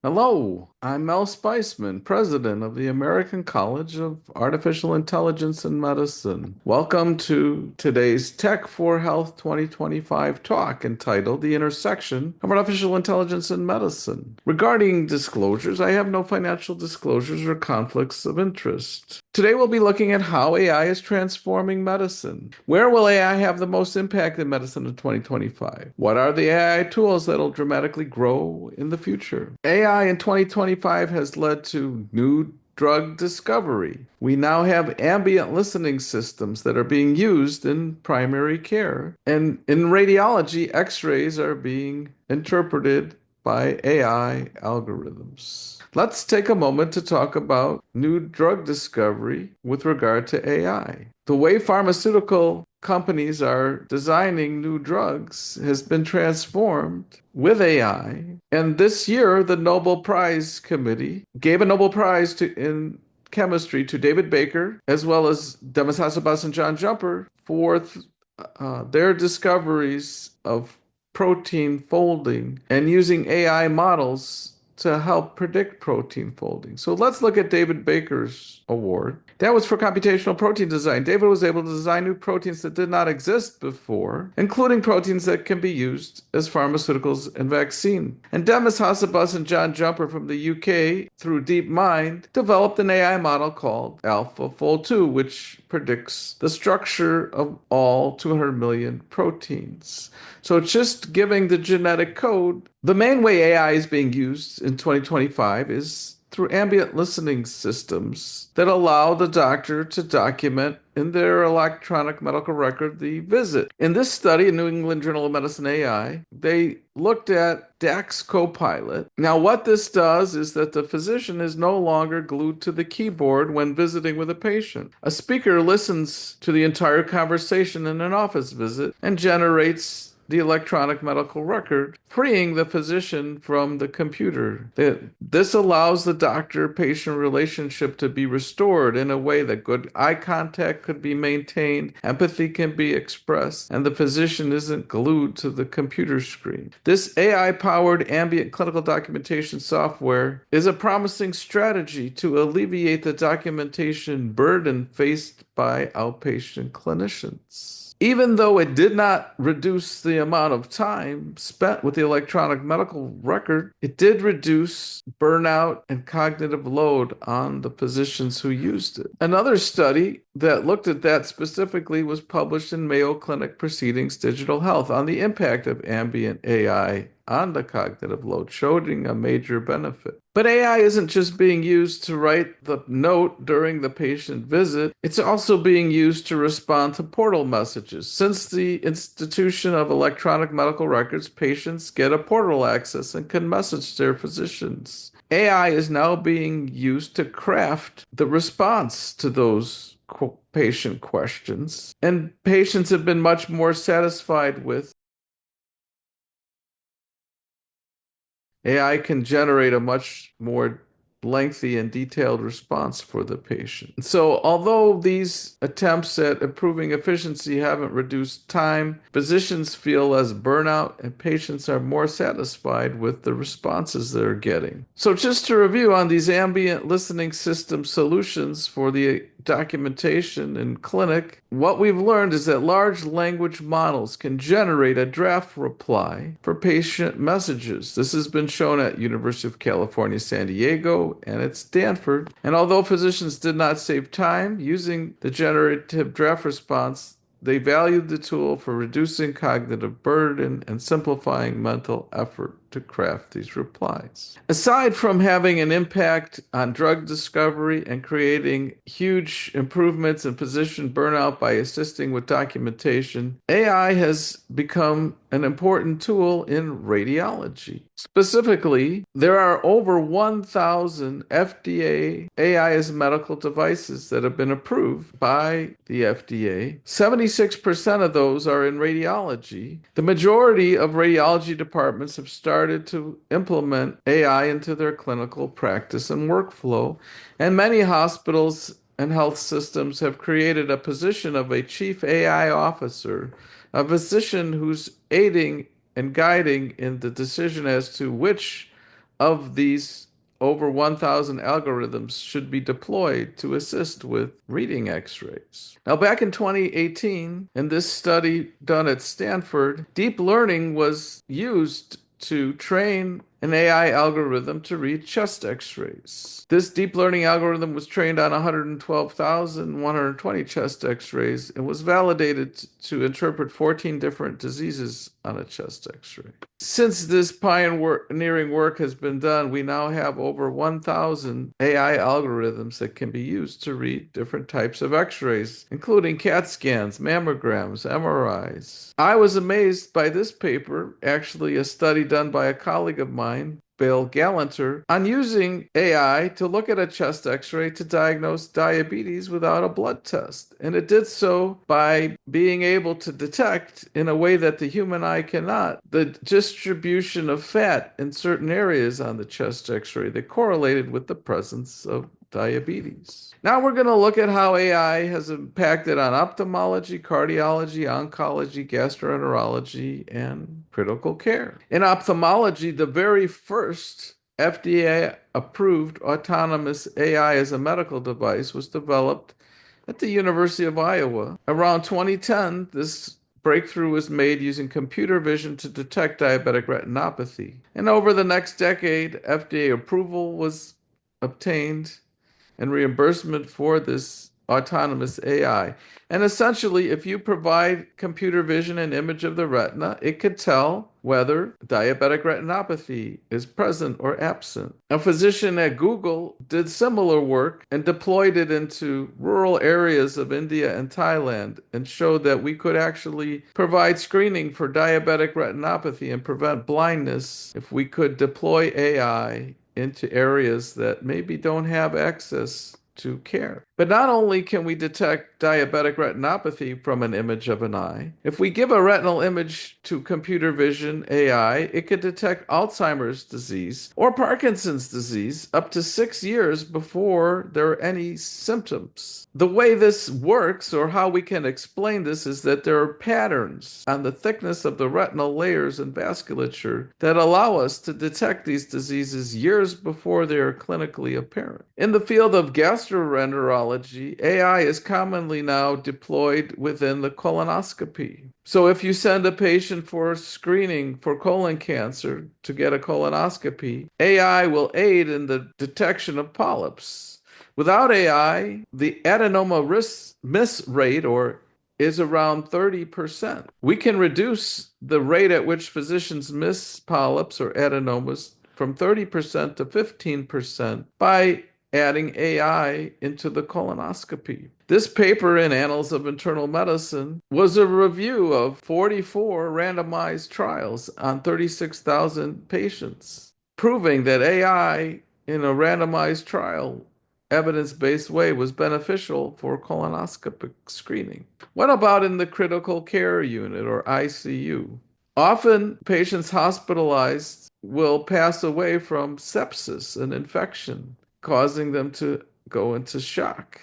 Hello, I'm Mel Spiceman, President of the American College of Artificial Intelligence and Medicine. Welcome to today's Tech for Health 2025 talk entitled The Intersection of Artificial Intelligence and Medicine. Regarding disclosures, I have no financial disclosures or conflicts of interest. Today we'll be looking at how AI is transforming medicine. Where will AI have the most impact in medicine in 2025? What are the AI tools that will dramatically grow in the future? AI in 2025 has led to new drug discovery. We now have ambient listening systems that are being used in primary care. And in radiology, x-rays are being interpreted by AI algorithms. Let's take a moment to talk about new drug discovery with regard to AI. The way pharmaceutical companies are designing new drugs has been transformed with AI. And this year, the Nobel Prize Committee gave a Nobel Prize in chemistry to David Baker, as well as Demis Hassabis and John Jumper, for their discoveries of protein folding and using AI models to help predict protein folding. So let's look at David Baker's award. That was for computational protein design. David was able to design new proteins that did not exist before, including proteins that can be used as pharmaceuticals and vaccine. And Demis Hassabis and John Jumper from the UK, through DeepMind, developed an AI model called AlphaFold 2, which predicts the structure of all 200 million proteins. So it's just giving the genetic code. The main way AI is being used in 2025 is through ambient listening systems that allow the doctor to document in their electronic medical record the visit. In this study in New England Journal of Medicine AI, they looked at DAX Copilot. Now, what this does is that the physician is no longer glued to the keyboard when visiting with a patient. A speaker listens to the entire conversation in an office visit and generates the electronic medical record, freeing the physician from the computer. This allows the doctor-patient relationship to be restored in a way that good eye contact could be maintained, empathy can be expressed, and the physician isn't glued to the computer screen. This AI-powered ambient clinical documentation software is a promising strategy to alleviate the documentation burden faced by outpatient clinicians. Even though it did not reduce the amount of time spent with the electronic medical record, it did reduce burnout and cognitive load on the physicians who used it. Another study that looked at that specifically was published in Mayo Clinic Proceedings Digital Health on the impact of ambient AI on the cognitive load, showing a major benefit. But AI isn't just being used to write the note during the patient visit, it's also being used to respond to portal messages. Since the institution of electronic medical records, patients get a portal access and can message their physicians. AI is now being used to craft the response to those patient questions, and patients have been much more satisfied with AI can generate a much more lengthy and detailed response for the patient. So, although these attempts at improving efficiency haven't reduced time, physicians feel less burnout and patients are more satisfied with the responses they're getting. So, just to review on these ambient listening system solutions for the documentation in clinic, what we've learned is that large language models can generate a draft reply for patient messages. This has been shown at University of California, San Diego, and at Stanford. And although physicians did not save time using the generative draft response, they valued the tool for reducing cognitive burden and simplifying mental effort to craft these replies. Aside from having an impact on drug discovery and creating huge improvements in physician burnout by assisting with documentation, AI has become an important tool in radiology. Specifically, there are over 1,000 FDA AI as medical devices that have been approved by the FDA. 76% of those are in radiology. The majority of radiology departments have started to implement AI into their clinical practice and workflow, and many hospitals and health systems have created a position of a chief AI officer, a physician who's aiding and guiding in the decision as to which of these over 1,000 algorithms should be deployed to assist with reading X-rays. Now, back in 2018, in this study done at Stanford, deep learning was used to train an AI algorithm to read chest X-rays. This deep learning algorithm was trained on 112,120 chest X-rays and was validated to interpret 14 different diseases on a chest X-ray. Since this pioneering work has been done, we now have over 1,000 AI algorithms that can be used to read different types of X-rays, including CAT scans, mammograms, MRIs. I was amazed by this paper, actually a study done by a colleague of mine, Bill Gallanter, on using AI to look at a chest X-ray to diagnose diabetes without a blood test. And it did so by being able to detect, in a way that the human eye cannot, the distribution of fat in certain areas on the chest X-ray that correlated with the presence of diabetes. Now we're going to look at how AI has impacted on ophthalmology, cardiology, oncology, gastroenterology, and critical care. In ophthalmology, the very first FDA-approved autonomous AI as a medical device was developed at the University of Iowa. Around 2010, this breakthrough was made using computer vision to detect diabetic retinopathy. And over the next decade, FDA approval was obtained and reimbursement for this autonomous AI. And essentially, if you provide computer vision and image of the retina, it could tell whether diabetic retinopathy is present or absent. A physician at Google did similar work and deployed it into rural areas of India and Thailand and showed that we could actually provide screening for diabetic retinopathy and prevent blindness if we could deploy AI into areas that maybe don't have access to care. But not only can we detect diabetic retinopathy from an image of an eye, if we give a retinal image to computer vision AI, it could detect Alzheimer's disease or Parkinson's disease up to 6 years before there are any symptoms. The way this works, or how we can explain this, is that there are patterns on the thickness of the retinal layers and vasculature that allow us to detect these diseases years before they are clinically apparent. In the field of gastroenterology, AI is commonly now deployed within the colonoscopy. So if you send a patient for screening for colon cancer to get a colonoscopy, AI will aid in the detection of polyps. Without AI, the adenoma miss rate is around 30%. We can reduce the rate at which physicians miss polyps or adenomas from 30% to 15% by adding AI into the colonoscopy. This paper in Annals of Internal Medicine was a review of 44 randomized trials on 36,000 patients, proving that AI in a randomized trial, evidence-based way, was beneficial for colonoscopic screening. What about in the critical care unit, or ICU? Often patients hospitalized will pass away from sepsis, an infection, causing them to go into shock.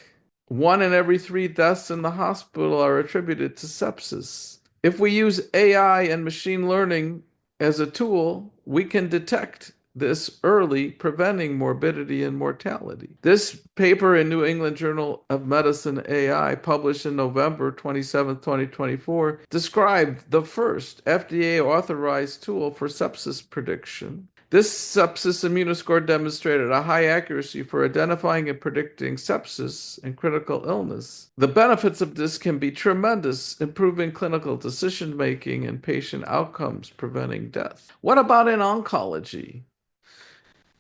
1 in every 3 deaths in the hospital are attributed to sepsis. If we use AI and machine learning as a tool, we can detect this early, preventing morbidity and mortality. This paper in New England Journal of Medicine AI, published in November 27, 2024, described the first FDA-authorized tool for sepsis prediction. This sepsis immunoscore demonstrated a high accuracy for identifying and predicting sepsis and critical illness. The benefits of this can be tremendous, improving clinical decision-making and patient outcomes, preventing death. What about in oncology?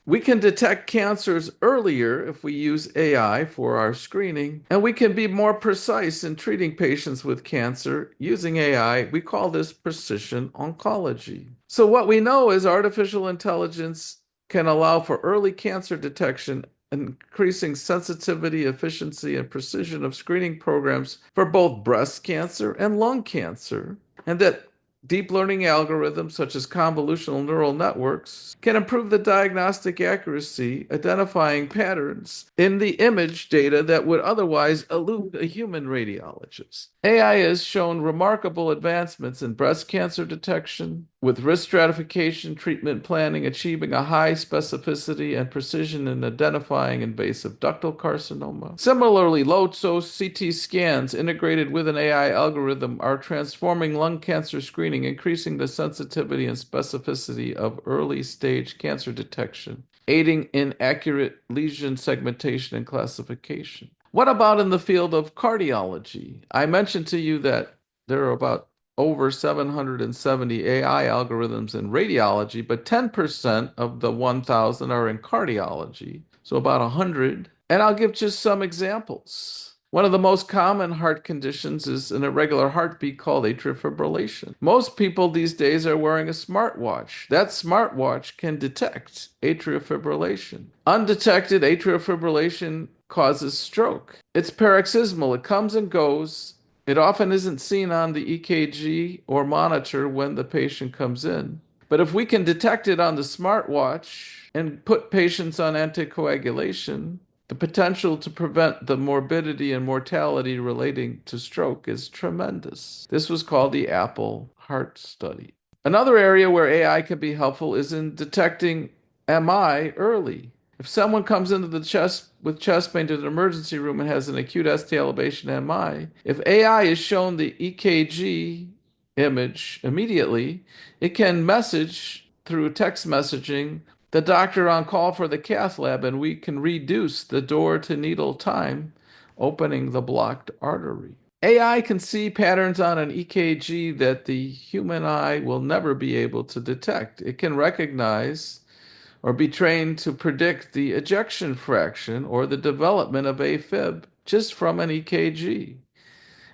We can detect cancers earlier if we use AI for our screening, and we can be more precise in treating patients with cancer using AI. We call this precision oncology. So what we know is artificial intelligence can allow for early cancer detection, increasing sensitivity, efficiency, and precision of screening programs for both breast cancer and lung cancer, and that deep learning algorithms, such as convolutional neural networks, can improve the diagnostic accuracy, identifying patterns in the image data that would otherwise elude a human radiologist. AI has shown remarkable advancements in breast cancer detection, with risk stratification, treatment planning, achieving a high specificity and precision in identifying invasive ductal carcinoma. Similarly, low-dose CT scans integrated with an AI algorithm are transforming lung cancer screening, increasing the sensitivity and specificity of early-stage cancer detection, aiding in accurate lesion segmentation and classification. What about in the field of cardiology? I mentioned to you that there are about over 770 AI algorithms in radiology, but 10% of the 1,000 are in cardiology, so about 100. And I'll give just some examples. One of the most common heart conditions is an irregular heartbeat called atrial fibrillation. Most people these days are wearing a smartwatch. That smartwatch can detect atrial fibrillation. Undetected atrial fibrillation causes stroke. It's paroxysmal, it comes and goes. It often isn't seen on the EKG or monitor when the patient comes in. But if we can detect it on the smartwatch and put patients on anticoagulation, the potential to prevent the morbidity and mortality relating to stroke is tremendous. This was called the Apple Heart Study. Another area where AI can be helpful is in detecting MI early. If someone comes into the chest with chest pain to the emergency room and has an acute ST elevation MI, if AI is shown the EKG image immediately, it can message through text messaging the doctor on call for the cath lab, and we can reduce the door to needle time, opening the blocked artery. AI can see patterns on an EKG that the human eye will never be able to detect. It can recognize or be trained to predict the ejection fraction or the development of AFib just from an EKG.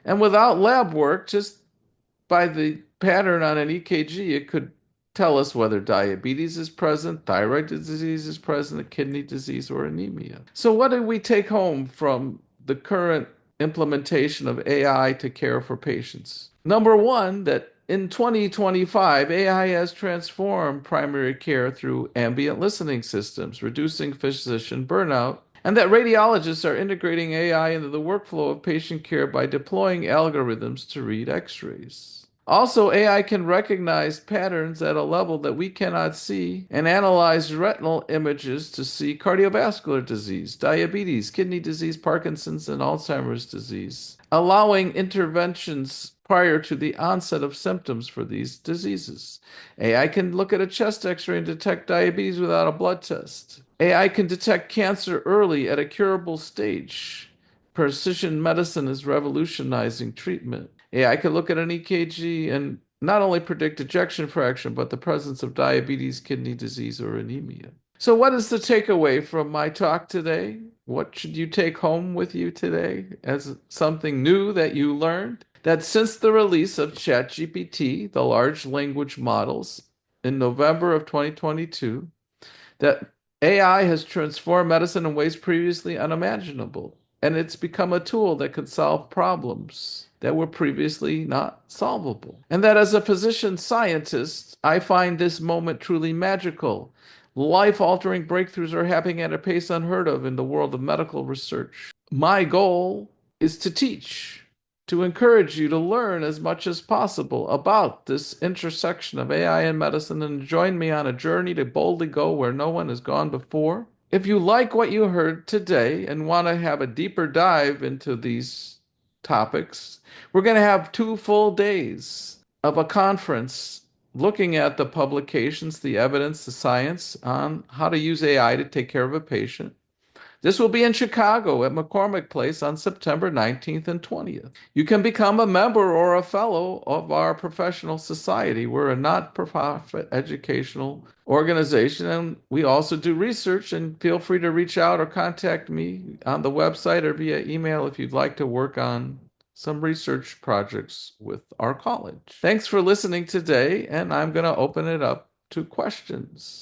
And without lab work, just by the pattern on an EKG, it could tell us whether diabetes is present, thyroid disease is present, kidney disease, or anemia. So, what did we take home from the current implementation of AI to care for patients? Number one, that in 2025, AI has transformed primary care through ambient listening systems, reducing physician burnout, and that radiologists are integrating AI into the workflow of patient care by deploying algorithms to read x-rays. Also, AI can recognize patterns at a level that we cannot see and analyze retinal images to see cardiovascular disease, diabetes, kidney disease, Parkinson's, and Alzheimer's disease, allowing interventions prior to the onset of symptoms for these diseases. AI can look at a chest x-ray and detect diabetes without a blood test. AI can detect cancer early at a curable stage. Precision medicine is revolutionizing treatment. AI can look at an EKG and not only predict ejection fraction, but the presence of diabetes, kidney disease, or anemia. So, what is the takeaway from my talk today? What should you take home with you today as something new that you learned? That since the release of ChatGPT, the large language models, in November of 2022, that AI has transformed medicine in ways previously unimaginable, and it's become a tool that can solve problems that were previously not solvable. And that as a physician scientist, I find this moment truly magical. Life-altering breakthroughs are happening at a pace unheard of in the world of medical research. My goal is to teach, to encourage you to learn as much as possible about this intersection of AI and medicine and join me on a journey to boldly go where no one has gone before. If you like what you heard today and want to have a deeper dive into these topics, we're going to have 2 full days of a conference looking at the publications, the evidence, the science on how to use AI to take care of a patient. This will be in Chicago at McCormick Place on September 19th and 20th. You can become a member or a fellow of our professional society. We're a not-for-profit educational organization, and we also do research, and feel free to reach out or contact me on the website or via email if you'd like to work on some research projects with our college. Thanks for listening today, and I'm going to open it up to questions.